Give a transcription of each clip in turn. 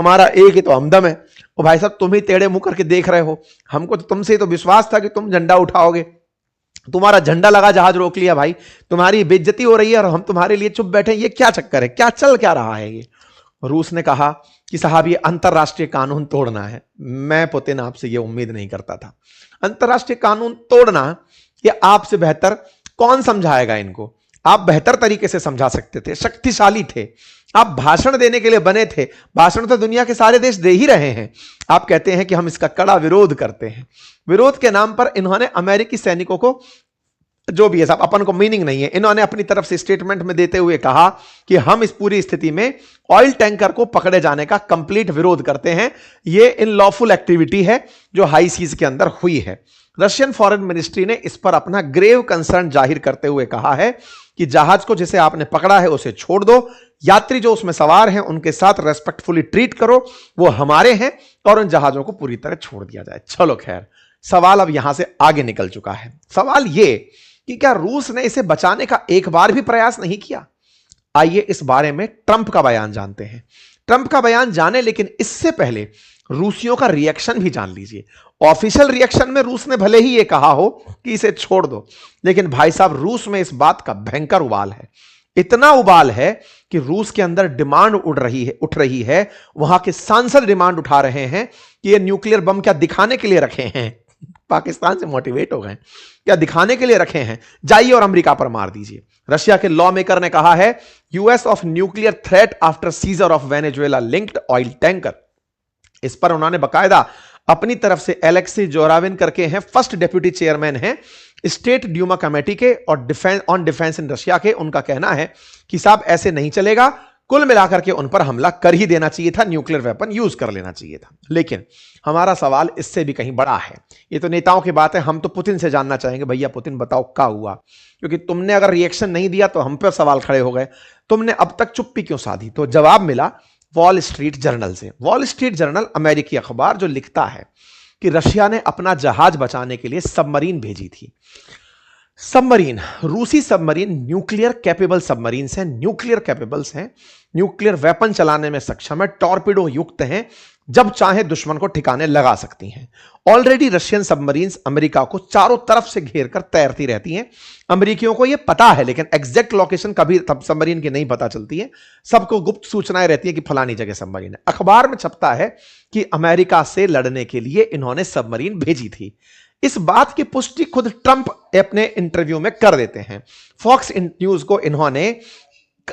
हमारा एक ही तो हमदम है। और भाई साहब तुम ही टेढ़े मुंह करके देख रहे हो, हमको तो तुमसे ही तो विश्वास था कि तुम झंडा उठाओगे, तुम्हारा झंडा लगा जहाज रोक लिया भाई, तुम्हारी बेइज्जती हो रही है और हम तुम्हारे लिए चुप बैठे, ये क्या चक्कर है, क्या चल क्या रहा है ये। रूस ने कहा कि साहब ये अंतरराष्ट्रीय कानून तोड़ना है। मैं पुतिन आपसे ये उम्मीद नहीं करता था। अंतरराष्ट्रीय कानून तोड़ना ये आपसे बेहतर कौन समझाएगा इनको, आप बेहतर तरीके से समझा सकते थे, शक्तिशाली थे, आप भाषण देने के लिए बने थे। भाषण तो दुनिया के सारे देश दे ही रहे हैं। आप कहते हैं कि हम इसका कड़ा विरोध करते हैं। विरोध के नाम पर इन्होंने अमेरिकी सैनिकों को, जो भी है साहब अपन को मीनिंग नहीं है, इन्होंने अपनी तरफ से स्टेटमेंट में देते हुए कहा कि हम इस पूरी स्थिति में ऑयल टैंकर को पकड़े जाने का कंप्लीट विरोध करते हैं। यह इनलॉफुल एक्टिविटी है जो हाई सीज के अंदर हुई है। रशियन फॉरेन मिनिस्ट्री ने इस पर अपना ग्रेव कंसर्न जाहिर करते हुए कहा है कि जहाज को जिसे आपने पकड़ा है उसे छोड़ दो, यात्री जो उसमें सवार हैं उनके साथ रेस्पेक्टफुली ट्रीट करो, वो हमारे हैं, और उन जहाजों को पूरी तरह छोड़ दिया जाए। चलो खैर, सवाल अब यहां से आगे निकल चुका है। सवाल यह कि क्या रूस ने इसे बचाने का एक बार भी प्रयास नहीं किया? आइए इस बारे में ट्रंप का बयान जानते हैं। ट्रंप का बयान जाने, लेकिन इससे पहले रूसियों का रिएक्शन भी जान लीजिए। ऑफिशियल रिएक्शन में रूस ने भले ही यह कहा हो कि इसे छोड़ दो, लेकिन भाई साहब रूस में इस बात का भयंकर उबाल है। इतना उबाल है कि रूस के अंदर डिमांड उठ रही है। वहां के सांसद डिमांड उठा रहे हैं कि ये न्यूक्लियर बम क्या दिखाने के लिए रखे हैं, पाकिस्तान से मोटिवेट हो गए, क्या दिखाने के लिए रखे हैं, जाइए और अमेरिका पर मार दीजिए। रशिया के लॉ मेकर ने कहा है US of nuclear threat after scissor of Venezuela linked oil tanker. इस पर उन्होंने बकायदा अपनी तरफ से एलेक्सी जोराविन करके हैं, फर्स्ट डेप्यूटी चेयरमैन हैं स्टेट ड्यूमा कमेटी के और डिफेंस इन रशिया के। उनका कहना है कि साहब ऐसे नहीं चलेगा, कुल मिलाकर के उन पर हमला कर ही देना चाहिए था, न्यूक्लियर वेपन यूज कर लेना चाहिए था। लेकिन हमारा सवाल इससे भी कहीं बड़ा है। ये तो नेताओं की बात है, हम तो पुतिन से जानना चाहेंगे, भैया पुतिन बताओ क्या हुआ, क्योंकि तुमने अगर रिएक्शन नहीं दिया तो हम पर सवाल खड़े हो गए, तुमने अब तक चुप्पी क्यों साधी? तो जवाब मिला वॉल स्ट्रीट जर्नल से। वॉल स्ट्रीट जर्नल अमेरिकी अखबार जो लिखता है कि रशिया ने अपना जहाज बचाने के लिए सबमरीन भेजी थी। सबमरीन, रूसी सबमरीन न्यूक्लियर कैपेबल सबमरीन्स हैं, न्यूक्लियर कैपेबल्स हैं, न्यूक्लियर वेपन चलाने में सक्षम है, टॉर्पिडो युक्त हैं, जब चाहे दुश्मन को ठिकाने लगा सकती हैं। ऑलरेडी रशियन सबमरीन्स अमेरिका को चारों तरफ से घेर कर तैरती रहती हैं। अमेरिकियों को यह पता है, लेकिन एग्जैक्ट लोकेशन कभी सबमरीन की नहीं पता चलती है। सबको गुप्त सूचनाएं रहती है कि फलानी जगह सबमरीन है। अखबार में छपता है कि अमेरिका से लड़ने के लिए इन्होंने सबमरीन भेजी थी। इस बात की पुष्टि खुद ट्रंप अपने इंटरव्यू में कर देते हैं। फॉक्स न्यूज को इन्होंने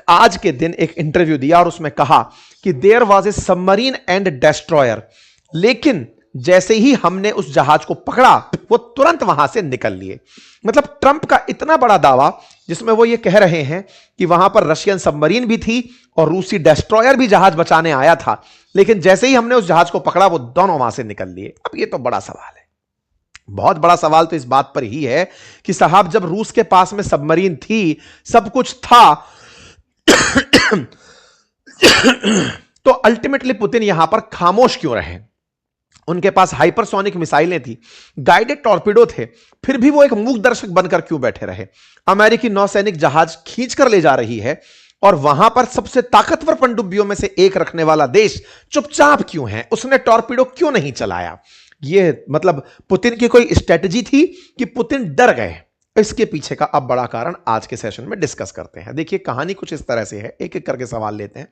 आज के दिन एक इंटरव्यू दिया और उसमें कहा कि there was a submarine and destroyer, लेकिन जैसे ही हमने उस जहाज को पकड़ा वो तुरंत वहां से निकल लिए। मतलब ट्रंप का इतना बड़ा दावा जिसमें वो ये कह रहे हैं कि वहां पर रशियन सबमरीन भी थी और रूसी डेस्ट्रॉयर भी जहाज बचाने आया था, लेकिन जैसे ही हमने उस जहाज को पकड़ा वो दोनों वहां से निकल लिए। अब ये तो बड़ा सवाल है, बहुत बड़ा सवाल तो इस बात पर ही है कि साहब जब रूस के पास में सबमरीन थी, सब कुछ था, तो अल्टीमेटली पुतिन यहां पर खामोश क्यों रहे? उनके पास हाइपरसोनिक मिसाइलें थी, गाइडेड टॉर्पीडो थे, फिर भी वो एक मूक दर्शक बनकर क्यों बैठे रहे? अमेरिकी नौसैनिक जहाज खींचकर ले जा रही है और वहां पर सबसे ताकतवर पनडुब्बियों में से एक रखने वाला देश चुपचाप क्यों है? उसने टॉर्पीडो क्यों नहीं चलाया? ये मतलब पुतिन की कोई स्ट्रेटजी थी कि पुतिन डर गए? इसके पीछे का अब बड़ा कारण आज के सेशन में डिस्कस करते हैं। देखिए कहानी कुछ इस तरह से है, एक एक करके सवाल लेते हैं।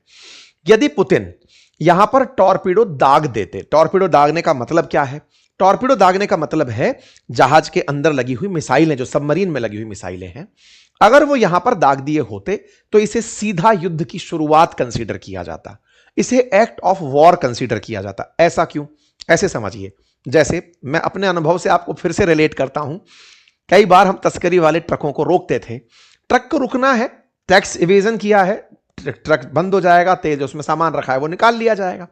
यदि पुतिन यहां पर टॉर्पीडो दाग देते, टॉर्पीडो दागने का मतलब क्या है? टॉर्पीडो दागने का मतलब है जहाज के अंदर लगी हुई मिसाइलें, जो सबमरीन में लगी हुई मिसाइलें हैं, अगर वो यहां पर दाग दिए होते तो इसे सीधा युद्ध की शुरुआत कंसीडर किया जाता, इसे एक्ट ऑफ वॉर कंसीडर किया जाता। ऐसा क्यों? ऐसे समझिए, जैसे मैं अपने अनुभव से आपको फिर से रिलेट करता हूं। कई बार हम तस्करी वाले ट्रकों को रोकते थे, ट्रक को रुकना है, टैक्स इवेजन किया है, ट्रक बंद हो जाएगा, तेज उसमें सामान रखा है वो निकाल लिया जाएगा।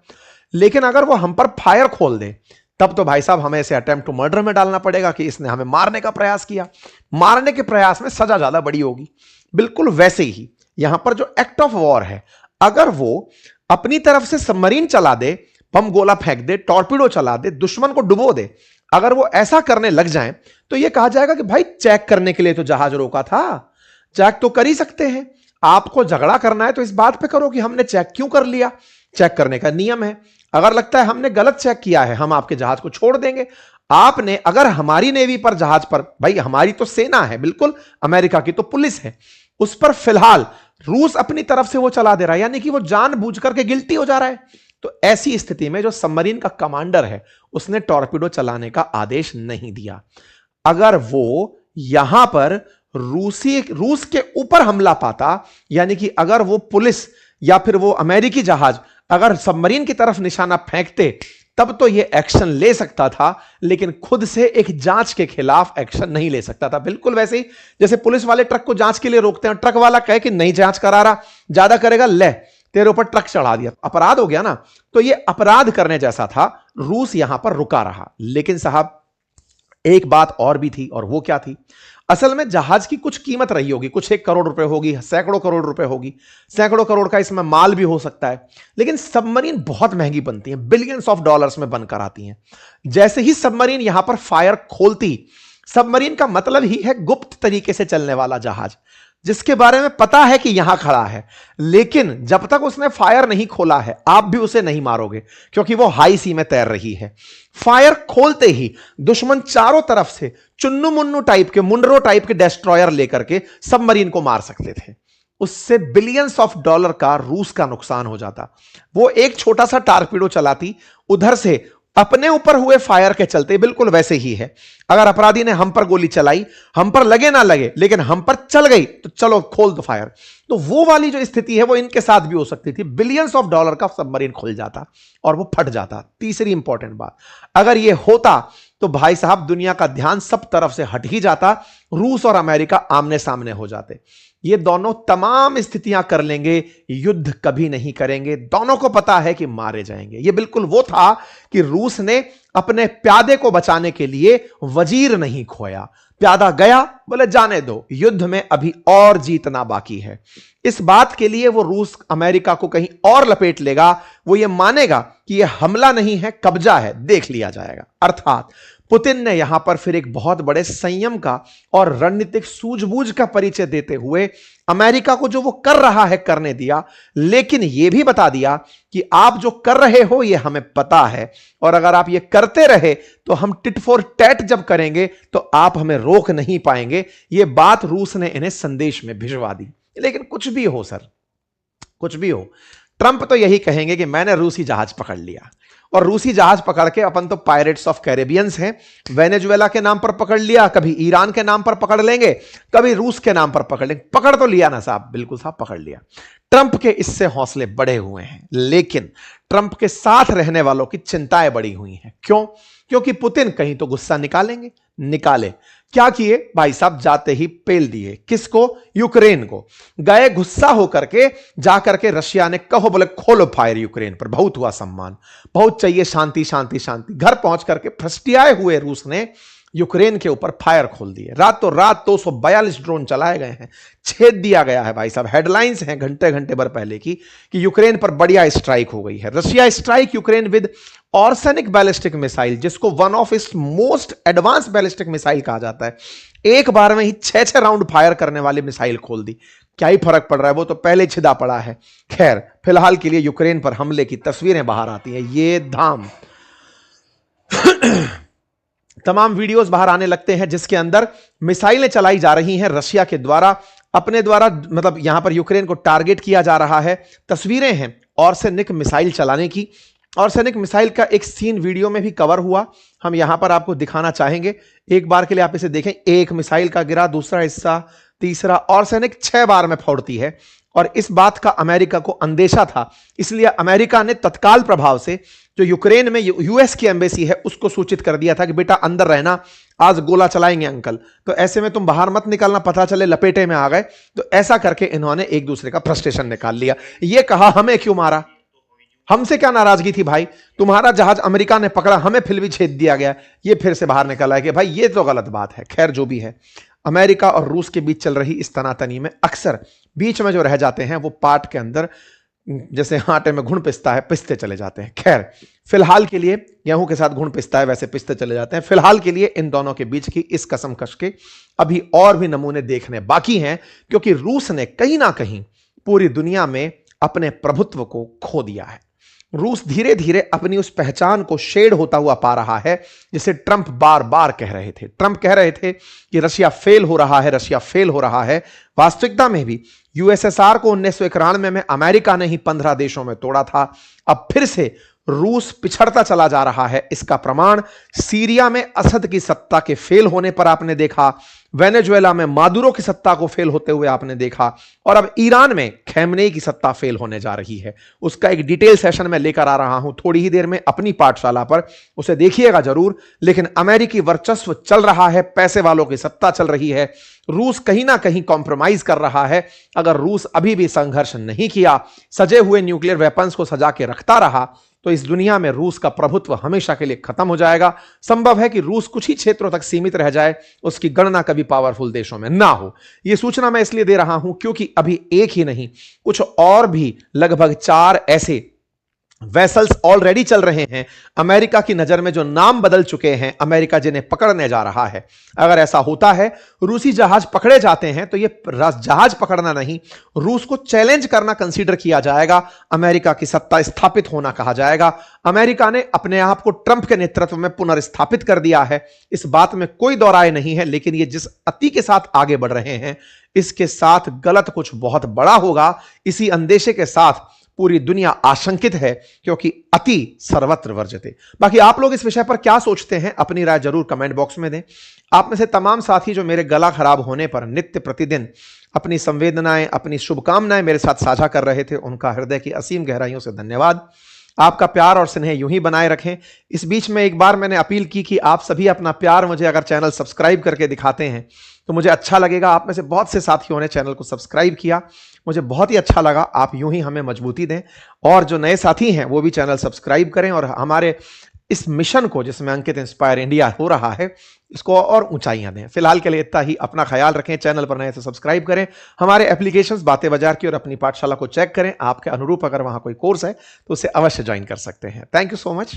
लेकिन अगर वो हम पर फायर खोल दे तब तो भाई साहब हमें इसे अटेम्प्ट टू मर्डर में डालना पड़ेगा कि इसने हमें मारने का प्रयास किया। मारने के प्रयास में सजा ज्यादा बड़ी होगी। बिल्कुल वैसे ही यहां पर जो एक्ट ऑफ वॉर है, अगर वो अपनी तरफ से सबमरीन चला दे, बम गोला फेंक दे, टॉर्पीडो चला दे, दुश्मन को डुबो दे, अगर वो ऐसा करने लग जाएं तो ये कहा जाएगा कि भाई चेक करने के लिए तो जहाज रोका था, चेक तो कर ही सकते हैं। आपको झगड़ा करना है तो इस बात पे करो कि हमने चेक क्यों कर लिया। चेक करने का नियम है। अगर लगता है हमने गलत चेक किया है, हम आपके जहाज को छोड़ देंगे। आपने अगर हमारी नेवी पर जहाज पर, भाई हमारी तो सेना है बिल्कुल, अमेरिका की तो पुलिस है, उस पर फिलहाल रूस अपनी तरफ से वो चला दे रहा है, यानी कि वो जानबूझ करके गिल्टी हो जा रहा है। तो ऐसी स्थिति में जो सबमरीन का कमांडर है उसने टॉर्पीडो चलाने का आदेश नहीं दिया। अगर वो यहां पर रूस के ऊपर हमला पाता, यानी कि अगर वो पुलिस या फिर वो अमेरिकी जहाज अगर सबमरीन की तरफ निशाना फेंकते, तब तो ये एक्शन ले सकता था, लेकिन खुद से एक जांच के खिलाफ एक्शन नहीं ले सकता था। बिल्कुल वैसे ही जैसे पुलिस वाले ट्रक को जांच के लिए रोकते हैं, ट्रक वाला कहे कि नहीं जांच करा रहा, ज्यादा करेगा, ले तेरे ऊपर ट्रक चढ़ा दिया, अपराध हो गया ना। तो ये अपराध करने जैसा था। रूस यहां पर रुका रहा। लेकिन साहब एक बात और भी थी, और वो क्या थी? असल में जहाज की कुछ कीमत रही होगी, कुछ 1 करोड़ रुपए होगी, सैकड़ों करोड़ रुपए होगी, सैकड़ों करोड़ का इसमें माल भी हो सकता है। लेकिन सबमरीन बहुत महंगी बनती है, बिलियंस ऑफ डॉलर्स में बनकर आती हैं। जैसे ही सबमरीन यहां पर फायर खोलती, सबमरीन का मतलब ही है गुप्त तरीके से चलने वाला जहाज, जिसके बारे में पता है कि यहां खड़ा है, लेकिन जब तक उसने फायर नहीं खोला है आप भी उसे नहीं मारोगे, क्योंकि वो हाई सी में तैर रही है। फायर खोलते ही दुश्मन चारों तरफ से चुन्नू मुन्नू टाइप के, मुंडरो टाइप के डेस्ट्रॉयर लेकर के सबमरीन को मार सकते थे। उससे बिलियंस ऑफ डॉलर का रूस का नुकसान हो जाता। वो एक छोटा सा टारपीडो चलाती, उधर से अपने ऊपर हुए फायर के चलते, बिल्कुल वैसे ही है। अगर अपराधी ने हम पर गोली चलाई, हम पर लगे ना लगे, लेकिन हम पर चल गई, तो चलो खोल दो फायर। तो वो वाली जो स्थिति है वो इनके साथ भी हो सकती थी। बिलियंस ऑफ डॉलर का सबमरीन खुल जाता और वो फट जाता। तीसरी इंपॉर्टेंट बात, अगर ये होता तो भाई साहब दुनिया का ध्यान सब तरफ से हट ही जाता, रूस और अमेरिका आमने सामने हो जाते। ये दोनों तमाम स्थितियां कर लेंगे, युद्ध कभी नहीं करेंगे। दोनों को पता है कि मारे जाएंगे। ये बिल्कुल वो था कि रूस ने अपने प्यादे को बचाने के लिए वजीर नहीं खोया। प्यादा गया, बोले जाने दो, युद्ध में अभी और जीतना बाकी है। इस बात के लिए वो रूस अमेरिका को कहीं और लपेट लेगा। वो ये मानेगा कि ये हमला नहीं है, कब्जा है, देख लिया जाएगा। अर्थात पुतिन ने यहां पर फिर एक बहुत बड़े संयम का और रणनीतिक सूझबूझ का परिचय देते हुए अमेरिका को जो वो कर रहा है करने दिया, लेकिन यह भी बता दिया कि आप जो कर रहे हो ये हमें पता है, और अगर आप ये करते रहे तो हम टिट फॉर टैट जब करेंगे तो आप हमें रोक नहीं पाएंगे। ये बात रूस ने इन्हें संदेश में भिजवा दी। लेकिन कुछ भी हो सर, कुछ भी हो, ट्रंप तो यही कहेंगे कि मैंने रूसी जहाज पकड़ लिया, और रूसी जहाज पकड़ के अपन तो पायरेट्स ऑफ कैरेबियंस हैं। वेनेजुएला के नाम पर पकड़ लिया, कभी ईरान के नाम पर पकड़ लेंगे, कभी रूस के नाम पर पकड़ लेंगे। पकड़ तो लिया ना साहब, बिल्कुल साहब पकड़ लिया। ट्रंप के इससे हौसले बढ़े हुए हैं, लेकिन ट्रंप के साथ रहने वालों की चिंताएं बढ़ी हुई हैं। क्यों? क्योंकि पुतिन कहीं तो गुस्सा निकालेंगे। निकाले क्या किए भाई साहब? जाते ही पेल दिए। किसको? यूक्रेन को। गए गुस्सा होकर के, जाकर के रशिया ने कहो बोले खोलो फायर यूक्रेन पर। बहुत हुआ सम्मान, बहुत चाहिए शांति शांति शांति। घर पहुंच करके फ्रस्टियाए हुए रूस ने यूक्रेन के ऊपर फायर खोल दिए। रातों रात 242 ड्रोन चलाए गए हैं, छेद दिया गया है भाई साहब। हेडलाइंस हैं घंटे घंटे भर पहले की कि यूक्रेन पर बढ़िया स्ट्राइक हो गई है। Russia strike Ukraine with Oreshnik ballistic missile, जिसको one of its most advance ballistic missile कहा जाता है। एक बार में ही 6-6 राउंड फायर करने वाली मिसाइल खोल दी। क्या ही फर्क पड़ रहा है, वो तो पहले छिदा पड़ा है। खैर फिलहाल के लिए यूक्रेन पर हमले की तस्वीरें बाहर आती हैं। ये धाम तमाम वीडियोस बाहर आने लगते हैं जिसके अंदर मिसाइलें चलाई जा रही हैं रशिया के द्वारा, अपने द्वारा, मतलब यहां पर यूक्रेन को टारगेट किया जा रहा है। तस्वीरें हैं ऑर्सेनिक मिसाइल चलाने की। ऑर्सेनिक मिसाइल का एक सीन वीडियो में भी कवर हुआ, हम यहां पर आपको दिखाना चाहेंगे। एक बार के लिए आप इसे देखें। एक मिसाइल का गिरा, दूसरा हिस्सा, तीसरा। ऑर्सेनिक 6 बार में फोड़ती है, और इस बात का अमेरिका को अंदेशा था, इसलिए अमेरिका ने तत्काल प्रभाव से जो यूक्रेन में यूएस की एम्बेसी है उसको सूचित कर दिया था कि बेटा अंदर रहना, आज गोला चलाएंगे अंकल, तो ऐसे में तुम बाहर मत निकलना, पता चले लपेटे में आ गए। तो ऐसा करके इन्होंने एक दूसरे का फ्रस्ट्रेशन निकाल लिया। ये कहा हमें क्यों मारा, हमसे क्या नाराजगी थी भाई, तुम्हारा जहाज अमेरिका ने पकड़ा, हमें फिर भी छेद दिया गया। ये फिर से बाहर निकल आया कि भाई ये तो गलत बात है। खैर जो भी है, अमेरिका और रूस के बीच चल रही इस तनातनी में अक्सर बीच में जो रह जाते हैं वो पाट के अंदर जैसे आटे में घुन पिसता है, पिसते चले जाते हैं। खैर फिलहाल के लिए गेहूं के साथ घुन पिसता है, वैसे पिसते चले जाते हैं। फिलहाल के लिए इन दोनों के बीच की इस कसमकश के अभी और भी नमूने देखने बाकी हैं, क्योंकि रूस ने कहीं ना कहीं पूरी दुनिया में अपने प्रभुत्व को खो दिया है। रूस धीरे धीरे अपनी उस पहचान को शेड होता हुआ पा रहा है जिसे ट्रंप बार बार कह रहे थे। ट्रंप कह रहे थे कि रशिया फेल हो रहा है, रशिया फेल हो रहा है। वास्तविकता में भी यूएसएसआर को 1991 में अमेरिका ने ही 15 देशों में तोड़ा था। अब फिर से रूस पिछड़ता चला जा रहा है। इसका प्रमाण सीरिया में असद की सत्ता के फेल होने पर आपने देखा, वेनेजुएला में मादुरो की सत्ता को फेल होते हुए आपने देखा, और अब ईरान में खैमनेई की सत्ता फेल होने जा रही है। उसका एक डिटेल सेशन मैं लेकर आ रहा हूं थोड़ी ही देर में अपनी पाठशाला पर, उसे देखिएगा जरूर। लेकिन अमेरिकी वर्चस्व चल रहा है, पैसे वालों की सत्ता चल रही है। रूस कहीं ना कहीं कॉम्प्रोमाइज कर रहा है। अगर रूस अभी भी संघर्ष नहीं किया, सजे हुए न्यूक्लियर वेपन्स को सजा के रखता रहा, तो इस दुनिया में रूस का प्रभुत्व हमेशा के लिए खत्म हो जाएगा। संभव है कि रूस कुछ ही क्षेत्रों तक सीमित रह जाए, उसकी गणना कभी पावरफुल देशों में ना हो। यह सूचना मैं इसलिए दे रहा हूं क्योंकि अभी एक ही नहीं, कुछ और भी लगभग 4 ऐसे वेसल्स ऑलरेडी चल रहे हैं अमेरिका की नजर में, जो नाम बदल चुके हैं, अमेरिका जिन्हें पकड़ने जा रहा है। अगर ऐसा होता है, रूसी जहाज पकड़े जाते हैं, तो यह जहाज पकड़ना नहीं, रूस को चैलेंज करना कंसीडर किया जाएगा, अमेरिका की सत्ता स्थापित होना कहा जाएगा। अमेरिका ने अपने आप को ट्रंप के नेतृत्व में पुनर्स्थापित कर दिया है, इस बात में कोई दो राय नहीं है। लेकिन ये जिस अति के साथ आगे बढ़ रहे हैं, इसके साथ गलत कुछ बहुत बड़ा होगा। इसी अंदेशे के साथ पूरी दुनिया आशंकित है, क्योंकि अति सर्वत्र वर्जते। बाकी आप लोग इस विषय पर क्या सोचते हैं, अपनी राय जरूर कमेंट बॉक्स में दें। आप में से तमाम साथी जो मेरे गला खराब होने पर नित्य प्रतिदिन अपनी संवेदनाएं, अपनी शुभकामनाएं मेरे साथ साझा कर रहे थे, उनका हृदय की असीम गहराइयों से धन्यवाद। आपका प्यार और स्नेह यूं ही बनाए रखें। इस बीच में एक बार मैंने अपील की कि आप सभी अपना प्यार मुझे अगर चैनल सब्सक्राइब करके दिखाते हैं तो मुझे अच्छा लगेगा। आप में से बहुत से साथियों ने चैनल को सब्सक्राइब किया, मुझे बहुत ही अच्छा लगा। आप यूं ही हमें मजबूती दें, और जो नए साथी हैं वो भी चैनल सब्सक्राइब करें, और हमारे इस मिशन को जिसमें अंकित इंस्पायर इंडिया हो रहा है, इसको और ऊंचाइयां दें। फिलहाल के लिए इतना ही। अपना ख्याल रखें, चैनल पर नए तो सब्सक्राइब करें, हमारे एप्लीकेशंस बातें बाजार की और अपनी पाठशाला को चेक करें। आपके अनुरूप अगर वहां कोई कोर्स है तो उसे अवश्य ज्वाइन कर सकते हैं। Thank you so much.